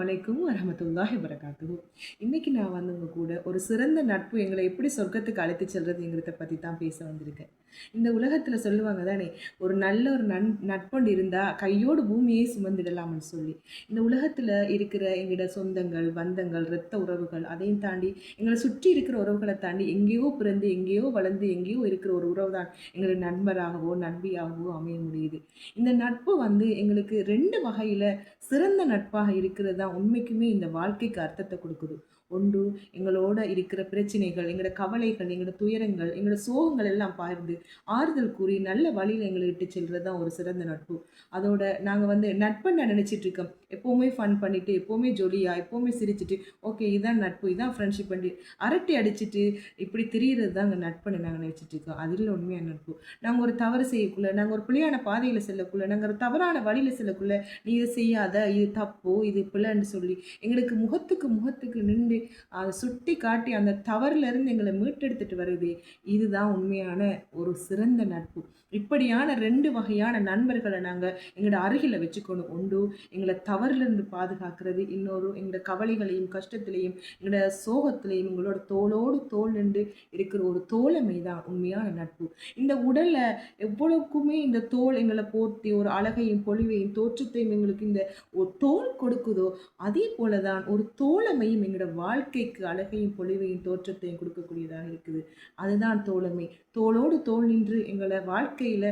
அலைக்கும் வரஹ்மத்துல்லாஹி வபரகாத்துஹு. இன்னைக்கு நான் வந்து உங்க கூட ஒரு சிறந்த நட்பு எங்களை எப்படி சொர்க்கத்துக்கு அழைத்து செல்றதுங்கிறத பத்தி தான் பேச வந்திருக்கேன். இந்த உலகத்துல சொல்லுவாங்க தானே, ஒரு நல்ல ஒரு நட்பொண்டு இருந்தா கையோடு பூமியே சுமந்திடலாம்னு சொல்லி. இந்த உலகத்துல இருக்கிற எங்களோட சொந்தங்கள், பந்தங்கள், இரத்த உறவுகள், அதையும் தாண்டி எங்களை சுற்றி இருக்கிற உறவுகளை தாண்டி எங்கேயோ பிறந்து, எங்கேயோ வளர்ந்து, எங்கேயோ இருக்கிற ஒரு உறவு தான் எங்களுக்கு நண்பராகவோ நண்பியாகவோ அமைய முடியுது. இந்த நட்பு வந்து எங்களுக்கு 2 வகையில சிறந்த நட்பாக இருக்கிறது தான் உண்மைக்குமே இந்த வாழ்க்கைக்கு அர்த்தத்தை கொடுக்குது. ஒன்று, எங்களோட இருக்கிற பிரச்சனைகள், எங்களோட கவலைகள், எங்களோட துயரங்கள், எங்களோட சோகங்கள் எல்லாம் பகிர்ந்து ஆறுதல் கூறி நல்ல வழியில எங்களை இட்டு செல்றது தான் ஒரு சிறந்த நட்பு. அதோட நாங்கள் வந்து நட்புன்னு நினைச்சிட்டு இருக்கோம். எப்பவுமே ஃபன் பண்ணிட்டு, எப்பவுமே ஜொலியா, எப்பவுமே சிரிச்சிட்டு, ஓகே இதான் நட்பு, இதான் ஃப்ரெண்ட்ஷிப் பண்ணி அரட்டை அடிச்சிட்டு இப்படி திரியிறது தான் அங்கே நட்புன்னு நாங்கள் நினைச்சிட்டு இருக்கோம். அதில் உண்மையான நட்பு. நாங்கள் ஒரு தவறு செய்யக்குள்ள, நாங்கள் ஒரு பிள்ளையான பாதையில் செல்லக்குள்ள, நாங்கள் ஒரு தவறான வழியில் செல்லக்குள்ள, நீ இதை செய்யாத, இது தப்பு, இது பிள்ளைன்னு சொல்லி எங்களுக்கு முகத்துக்கு முகத்துக்கு நின்று அதை சுட்டி காட்டி அந்த தவறுல இருந்து எங்களை மீட்டெடுத்துட்டு வருது. இதுதான் உண்மையான ஒரு சிறந்த நட்பு. இப்படியான 2 வகையான நண்பர்களை நாங்கள் எங்களோட அருகில வச்சுக்கணும். ஒன்று, எங்களை தவறுல இருந்து பாதுகாக்கிறது. இன்னொரு, எங்களோட கவலைகளையும் கஷ்டத்திலையும் எங்களோட சோகத்திலையும் எங்களோட தோளோடு தோள் நின்று இருக்கிற ஒரு தோழமை தான் உண்மையான நட்பு. இந்த உடல்ல எவ்வளவுக்குமே இந்த தோல் எங்களை போர்த்தி ஒரு அழகையும் பொலிவையும் தோற்றத்தையும் எங்களுக்கு இந்த ஒரு தோல் கொடுக்குதோ, அதே போலதான் ஒரு தோழமையும் எங்களோட வாழ்க்கைக்கு அழகையும் பொலிவையும் தோற்றத்தையும் கொடுக்கக்கூடியதாக இருக்குது. அதுதான் தோழமை. தோளோடு தோள் நின்று எங்களை வாழ்க்கையில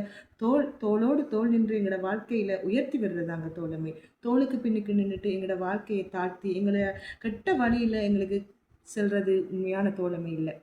தோளோடு தோள் நின்று எங்களோட வாழ்க்கையில உயர்த்தி விடுறதாங்க தோழமை. தோளுக்கு பின்னுக்கு நின்றுட்டு எங்களோட வாழ்க்கையை தாழ்த்தி எங்களை கெட்ட வழியில எங்களுக்கு செல்றது உண்மையான தோழமை இல்லை.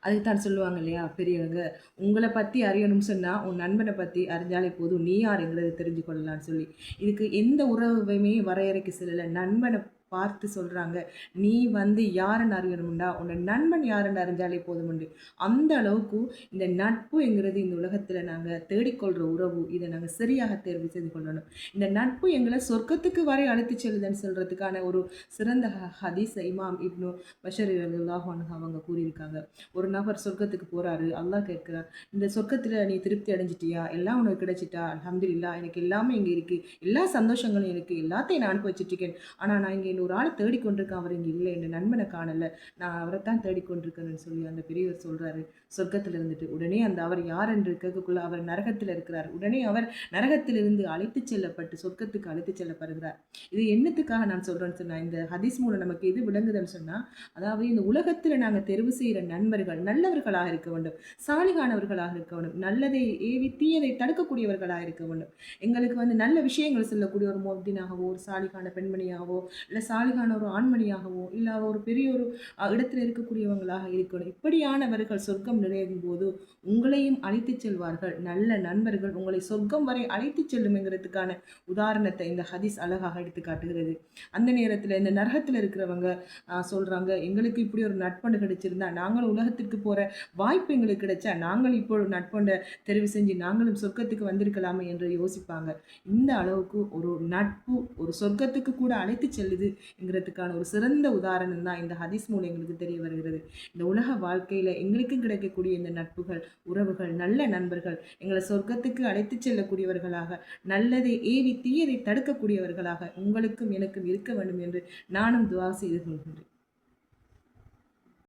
அதுக்குத்தான் சொல்லுவாங்க இல்லையா பெரியவங்க, உங்களை பற்றி அறியணும்னு சொன்னால் உன் நண்பனை பற்றி அறிஞ்சாலே போதும், நீ யாருங்கிறத தெரிஞ்சு கொள்ளலாம்னு சொல்லி. இதுக்கு எந்த உறவுமே வரையறைக்கு செல்லலை. நண்பனை பார்த்து சொல்கிறாங்க, நீ வந்து யாருன்னு அறியணும்டா உன்னோட நண்பன் யாருன்னு அறிஞ்சாலே போதுமுண்டு. அந்த அளவுக்கு இந்த நட்புங்கிறது இந்த உலகத்தில் நாங்கள் தேடிக்கொள்கிற உறவு. இதை நாங்கள் சரியாக தேர்வு செய்து கொள்ளணும். இந்த நட்பு எங்களை சொர்க்கத்துக்கு வரை அழைத்து செல்லுதுன்னு சொல்கிறதுக்கான ஒரு சிறந்த ஹதீஸை இமாம் இப்னு பஷர் ரலியல்லாஹு அன்ஹு அவங்க கூறியிருக்காங்க. ஒரு நபர் சொர்க்கத்துக்கு போறாரு. அல்லாஹ் கேட்கிறார், இந்த சொர்க்கத்துல நீ திருப்தி அடைஞ்சிட்டியா, எல்லாம் உனக்கு கிடைச்சிட்டா, அல்ஹம்துலில்லாஹ், எனக்கு எல்லாமே இங்க இருக்கு, எல்லா சந்தோஷங்களும் இருக்கு, எல்லாத்தையும் நான் அனுபவிச்சுட்டு இருக்கேன். ஆனா நான் இங்க ஒரு ஆளை தேடிக்கொண்டிருக்கேன், அவர் இங்க இல்லை, என் நண்பனை காணல, நான் அவரை தான் தேடிக்கொண்டிருக்கேன்னு சொல்லி அந்த பெரியவர் சொல்றாரு. சொர்க்கத்துல இருந்துட்டு உடனே அந்த அவர் யார் என்று கேட்கக்குள்ள அவர் நரகத்தில் இருக்கிறார். உடனே அவர் நரகத்திலிருந்து அழைத்து செல்லப்பட்டு சொர்க்கத்துக்கு அழைத்து செல்லப்படுகிறார். இது என்னத்துக்காக நான் சொல்றேன்னு சொன்னா, இந்த ஹதீஸ் மூலம் நமக்கு எது விளங்குதுன்னு சொன்னா, அதாவது இந்த உலகத்துல நாங்க தெரிவு செய்யற நண்பர்கள் நல்லவர்களாக இருக்க வேண்டும், சாலிகானவர்களாக இருக்க வேண்டும், நல்லதை ஏவி தீயதை தடுக்கக்கூடியவர்களாக இருக்க வேண்டும். எங்களுக்கு வந்து நல்ல விஷயங்கள் சொல்லக்கூடிய ஒரு மொத்தினாகவோ, ஒரு சாலிகான பெண்மணியாகவோ, இல்லை சாலிகான ஒரு ஆண்மணியாகவோ, இல்லை ஒரு பெரிய ஒரு இடத்துல இருக்கக்கூடியவங்களாக இருக்கணும். இப்படியானவர்கள் சொர்க்கம் நுழையும் போது உங்களையும் அழைத்து செல்வார்கள். நல்ல நண்பர்கள் உங்களை சொர்க்கம் வரை அழைத்து செல்லும்ங்கிறதுக்கான உதாரணத்தை இந்த ஹதீஸ் அழகாக எடுத்து காட்டுகிறது. அந்த நேரத்தில் இந்த நரகத்தில் இருக்கிறவங்க சொல்றாங்க, எங்களுக்கு இப்படி ஒரு நட்பண்டு கிடைச்சிருந்தா, நாங்களும் உலகத்திற்கு போற வாய்ப்பு எங்களுக்கு கிடைச்சா, நாங்களும் இப்போ ஒரு நட்பண்டை தெரிவு செஞ்சு நாங்களும் சொர்க்கத்துக்கு வந்திருக்கலாமே என்று யோசிப்பாங்க. இந்த அளவுக்கு ஒரு நட்பு ஒரு சொர்க்கத்துக்கு கூட அழைத்து செல்லுதுங்கிறதுக்கான ஒரு சிறந்த உதாரணம் தான் இந்த ஹதீஸ் மூலம் எங்களுக்கு தெரிய வருகிறது. இந்த உலக வாழ்க்கையில எங்களுக்கு கிடைக்கக்கூடிய இந்த நட்புகள், உறவுகள், நல்ல நண்பர்கள் எங்களை சொர்க்கத்துக்கு அழைத்து செல்லக்கூடியவர்களாக, நல்லதை ஏவி தீயதை தடுக்கக்கூடியவர்களாக உங்களுக்கும் எனக்கும் இருக்க வேண்டும் என்று நானும் துஆ செய்து கொள்கின்றேன்.